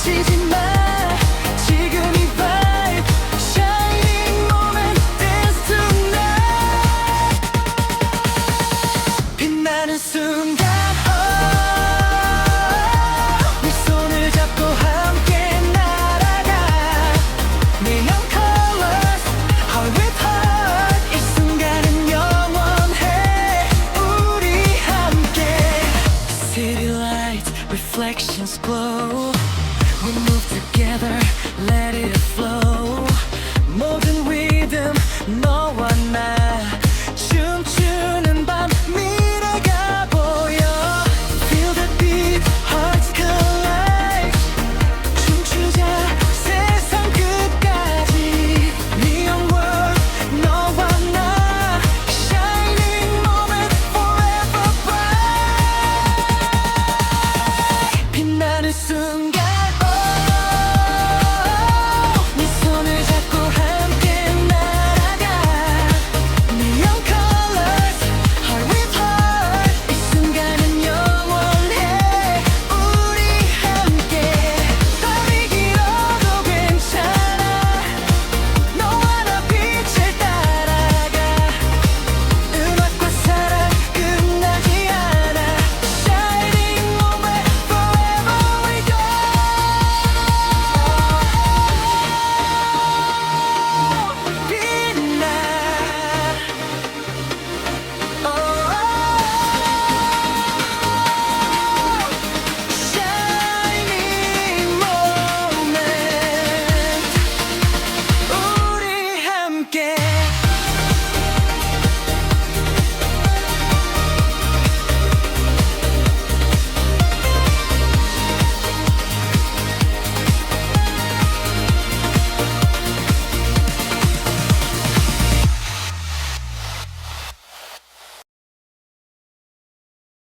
놓치지 마. 지금 이 vibe shining moment dance tonight. 빛나는 순간 네 손을 잡고 함께 날아가. Neon colors heart with heart. 이 순간은 영원해 우리 함께. City lights reflections glow. We move together, let it flow.